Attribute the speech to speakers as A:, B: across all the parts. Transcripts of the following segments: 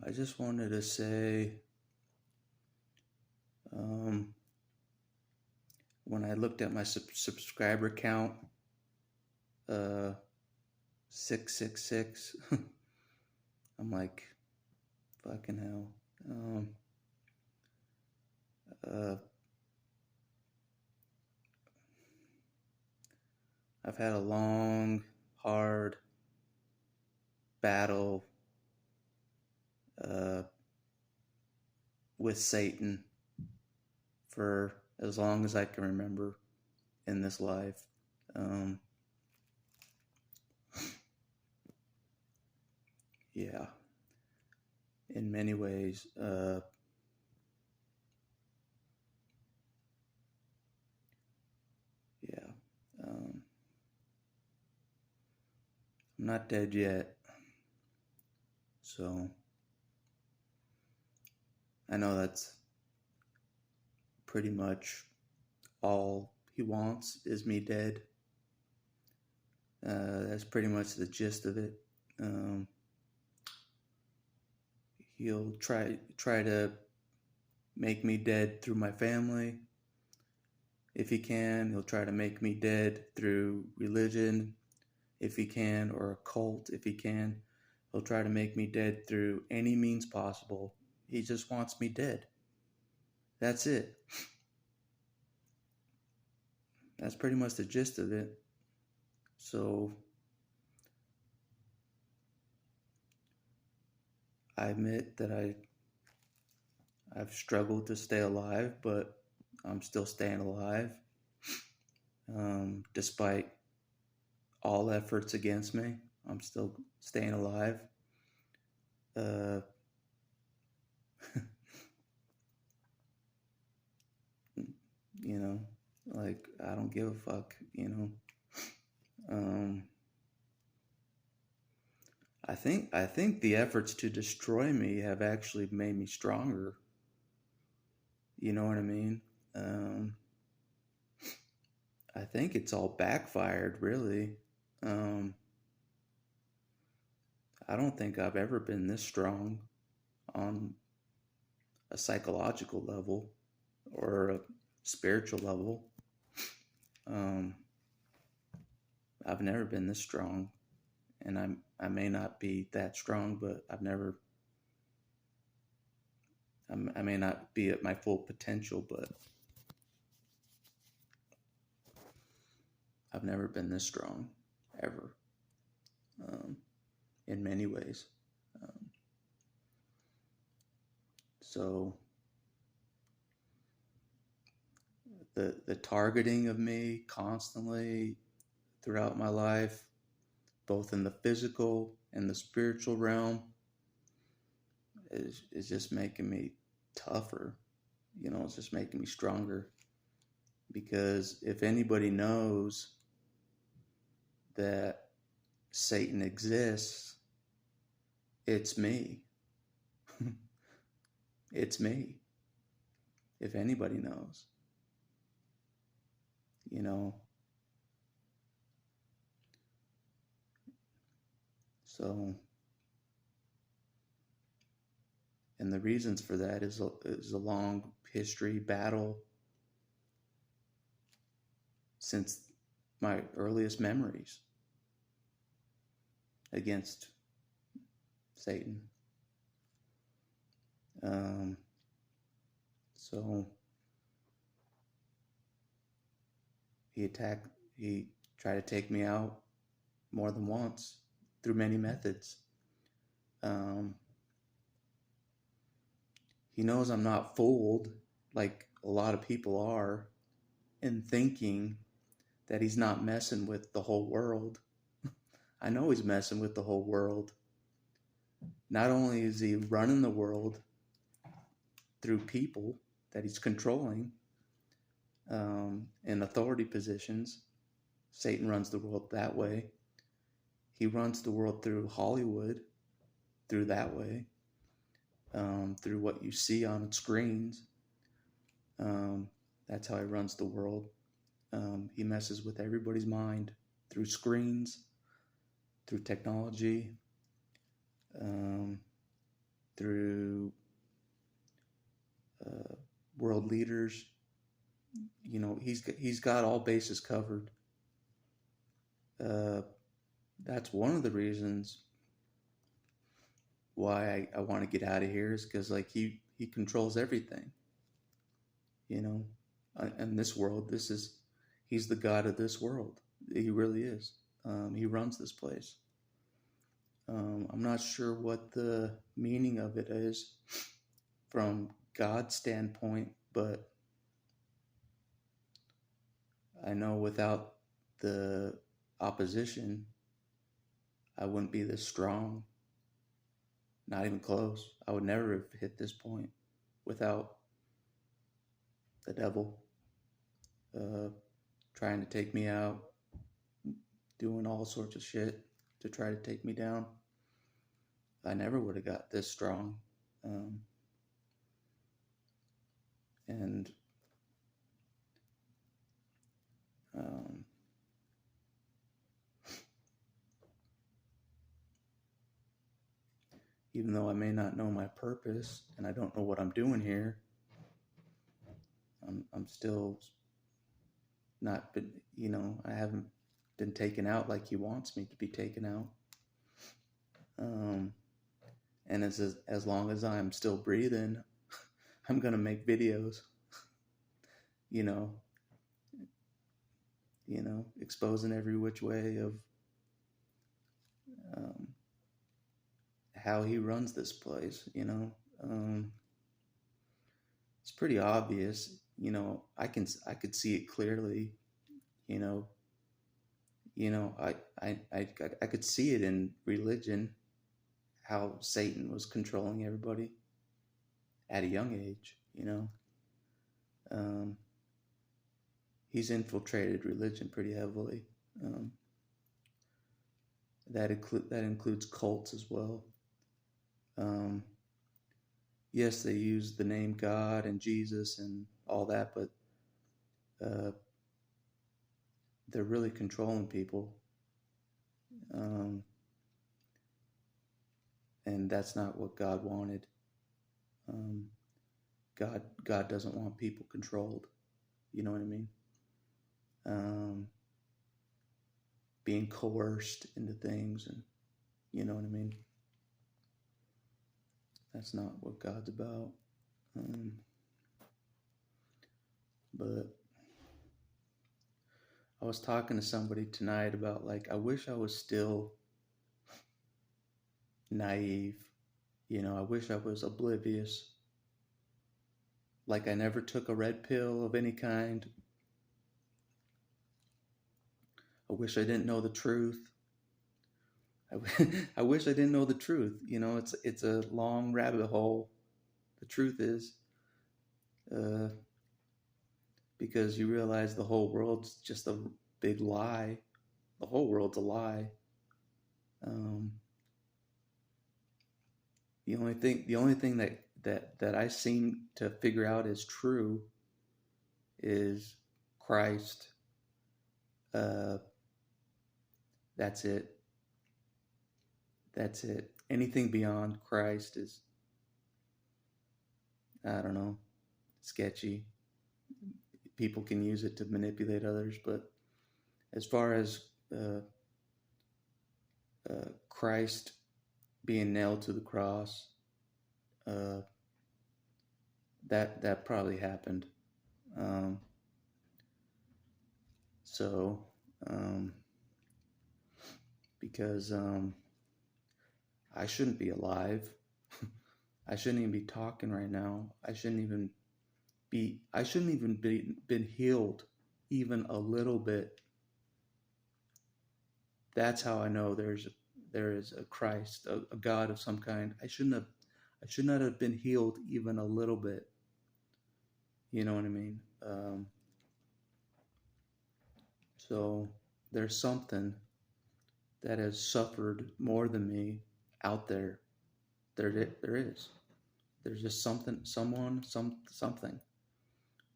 A: I just wanted to say, um, when I looked at my subscriber count, uh, 666, I'm like, fucking hell. Uh, I've had a long, hard battle uh, with Satan for as long as I can remember in this life. Um, yeah, in many ways. Yeah. Um, I'm not dead yet, so I know that's pretty much all he wants is me dead. That's pretty much the gist of it. Um, he'll try to make me dead through my family. If he can, he'll try to make me dead through religion, if he can, or a cult, if he can. He'll try to make me dead through any means possible. He just wants me dead. That's it. That's pretty much the gist of it. So I admit that I've struggled to stay alive, but I'm still staying alive, despite all efforts against me. I'm still staying alive. Uh, you know, like I don't give a fuck. Um, I think the efforts to destroy me have actually made me stronger. You know what I mean? Um, I think it's all backfired, really. Um, I don't think I've ever been this strong on a psychological level or a spiritual level. Um, I've never been this strong, and I may not be that strong, but I may not be at my full potential, but I've never been this strong ever, um, in many ways. Um, so the targeting of me constantly throughout my life, both in the physical and the spiritual realm, is just making me tougher. It's just making me stronger. Because if anybody knows that Satan exists, it's me. It's me. If anybody knows, you know. So, and the reasons for that is a long history battle since my earliest memories against Satan. Um, so he tried to take me out more than once through many methods. Um, he knows I'm not fooled like a lot of people are in thinking that he's not messing with the whole world. I know he's messing with the whole world. Not only is he running the world through people that he's controlling in authority positions, Satan runs the world that way. He runs the world through Hollywood, through that way, through what you see on screens. That's how he runs the world. He messes with everybody's mind through screens, through technology, through world leaders. You know, he's got all bases covered. That's one of the reasons why I want to get out of here, is because like he controls everything. You know, in this world, he's the god of this world. He really is. He runs this place. I'm not sure what the meaning of it is from God's standpoint, but I know without the opposition, I wouldn't be this strong. Not even close. I would never have hit this point without the devil trying to take me out, doing all sorts of shit to try to take me down. I never would have got this strong. And even though I may not know my purpose and I don't know what I'm doing here, I'm still not been, you know, I haven't been taken out like he wants me to be taken out. And as long as I'm still breathing, I'm gonna make videos, you know, exposing every which way of how he runs this place. You know, it's pretty obvious. You know, I could see it clearly. You know, I could see it in religion, how Satan was controlling everybody at a young age. You know, he's infiltrated religion pretty heavily. That includes cults as well. Yes, they use the name God and Jesus and all that, but they're really controlling people. And that's not what God wanted. God doesn't want people controlled. You know what I mean? Being coerced into things, and you know what I mean? That's not what God's about. But I was talking to somebody tonight about, like, I wish I was still naive. You know, I wish I was oblivious. Like I never took a red pill of any kind. I wish I didn't know the truth. I wish I didn't know the truth. You know, it's a long rabbit hole. The truth is, because you realize the whole world's just a big lie. The whole world's a lie. The only thing that I seem to figure out is true is Christ. That's it. That's it. Anything beyond Christ is, I don't know, sketchy. People can use it to manipulate others, but as far as Christ being nailed to the cross, that probably happened. Because I shouldn't be alive. I shouldn't even be talking right now. I shouldn't even been healed even a little bit. That's how I know there is a Christ, a God of some kind. I should not have been healed even a little bit. You know what I mean? So there's something that has suffered more than me out there. There is. There's just something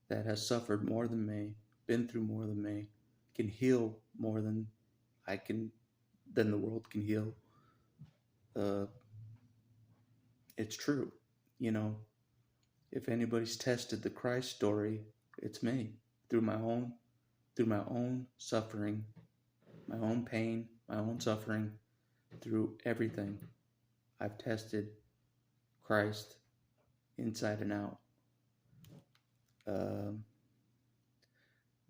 A: that has suffered more than me, been through more than me, can heal more than the world can heal. it's true. You know, if anybody's tested the Christ story, it's me. Through my own suffering, my own pain, my own suffering, through everything, I've tested Christ inside and out. Um,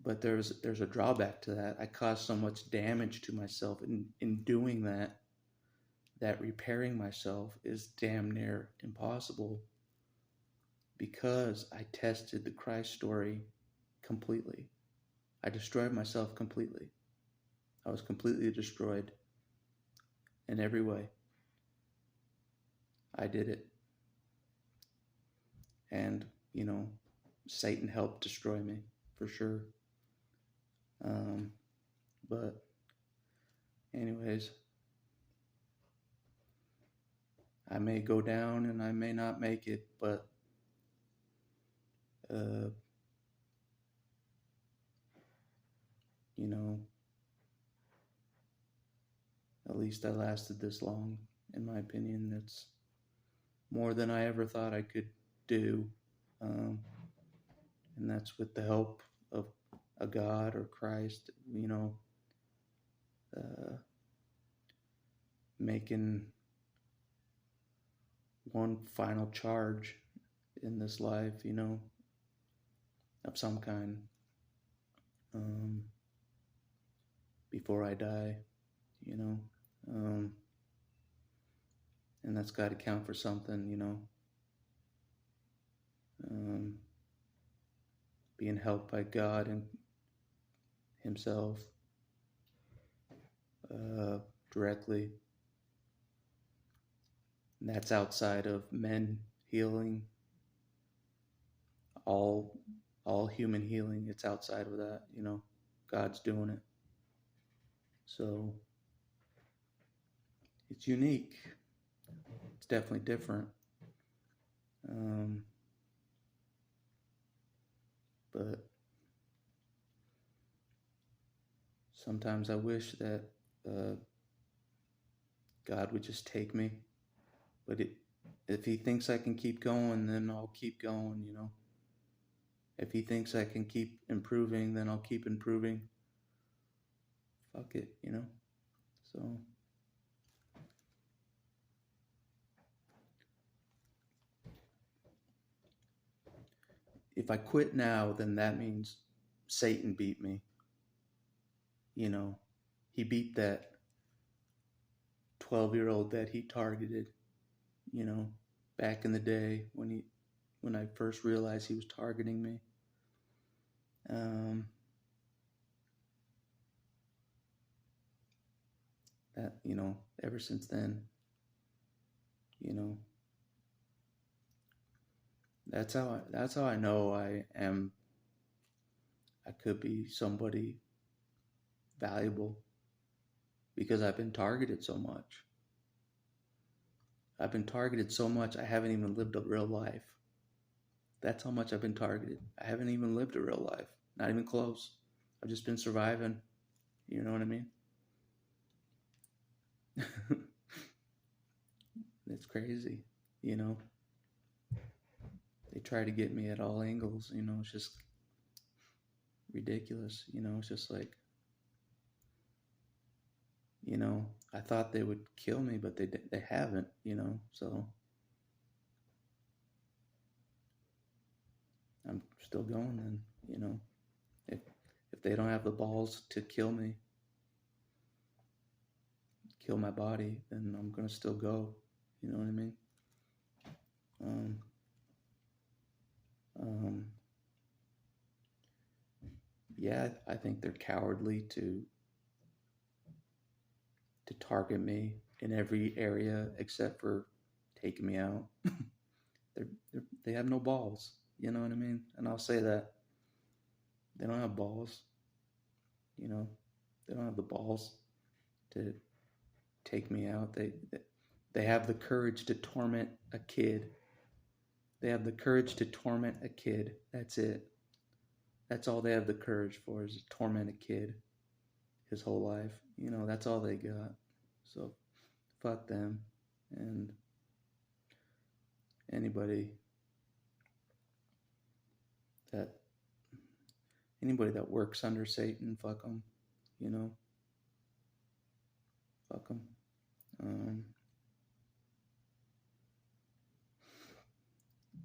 A: but there's a drawback to that. I caused so much damage to myself in doing that, that repairing myself is damn near impossible, because I tested the Christ story completely. I destroyed myself completely. I was completely destroyed in every way. I did it. And, you know, Satan helped destroy me, for sure. But anyways, I may go down and I may not make it, but you know, at least I lasted this long. In my opinion, that's more than I ever thought I could do. And that's with the help of a God or Christ, you know, making one final charge in this life, you know, of some kind, before I die, you know. And that's got to count for something, you know. Being helped by God and Himself directly. And that's outside of men healing, all human healing. It's outside of that, you know. God's doing it. So it's unique. It's definitely different. But sometimes I wish that God would just take me. But if He thinks I can keep going, then I'll keep going, you know. If He thinks I can keep improving, then I'll keep improving. Fuck it, you know. So if I quit now, then that means Satan beat me. You know, he beat that 12-year-old that he targeted, you know, back in the day when I first realized he was targeting me. That, you know, ever since then, you know, that's how I know I could be somebody valuable, because I've been targeted so much. I've been targeted so much, I haven't even lived a real life. That's how much I've been targeted. I haven't even lived a real life. Not even close. I've just been surviving. You know what I mean? It's crazy, you know? They try to get me at all angles, you know? It's just ridiculous, you know? It's just like, you know, I thought they would kill me, but they haven't, you know? So I'm still going, and, you know, if they don't have the balls to kill me, kill my body, then I'm gonna still go. You know what I mean? Yeah, I think they're cowardly to target me in every area except for taking me out. They have no balls. You know what I mean? And I'll say that they don't have balls. You know, they don't have the balls to take me out. They have the courage to torment a kid. They have the courage to torment a kid. That's it. That's all they have the courage for, is to torment a kid his whole life. You know, that's all they got. So fuck them. And anybody that anybody that works under Satan, fuck them, you know, fuck them.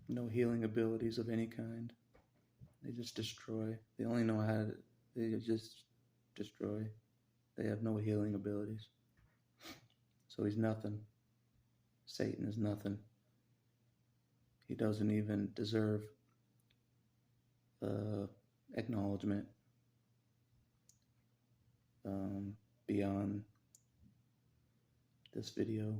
A: No healing abilities of any kind. They just destroy. They only know how to, they just destroy. They have no healing abilities. So he's nothing. Satan is nothing. He doesn't even deserve acknowledgement beyond this video.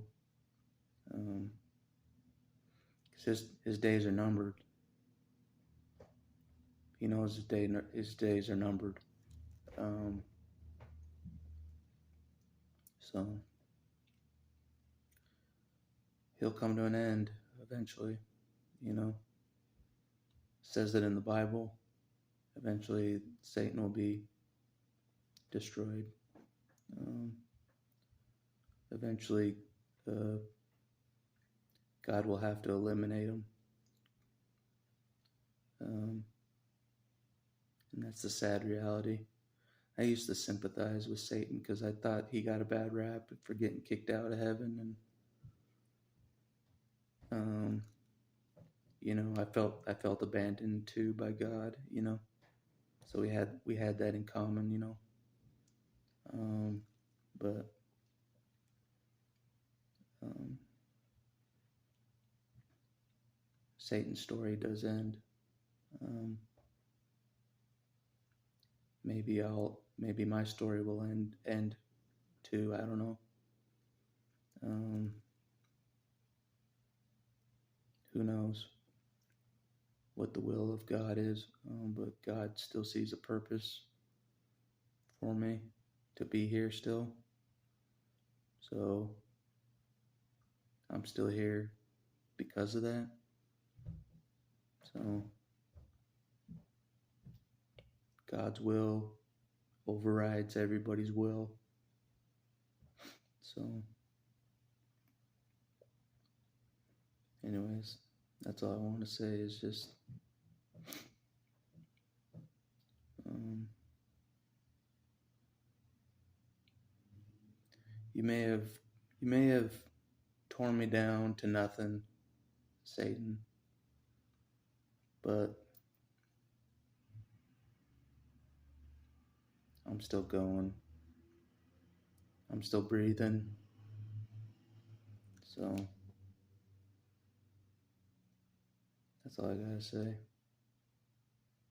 A: His days are numbered. He knows his days are numbered. So he'll come to an end eventually, you know. It says it in the Bible. Eventually Satan will be destroyed. Eventually God will have to eliminate him. And that's the sad reality. I used to sympathize with Satan because I thought he got a bad rap for getting kicked out of heaven, and you know, I felt abandoned too by God, you know. So we had that in common, you know. But Satan's story does end. Maybe my story will end too. I don't know. Who knows what the will of God is? But God still sees a purpose for me to be here still. So I'm still here because of that. So God's will overrides everybody's will. So anyways, that's all I want to say is just you may have torn me down to nothing, Satan, but I'm still going. I'm still breathing. So that's all I gotta say.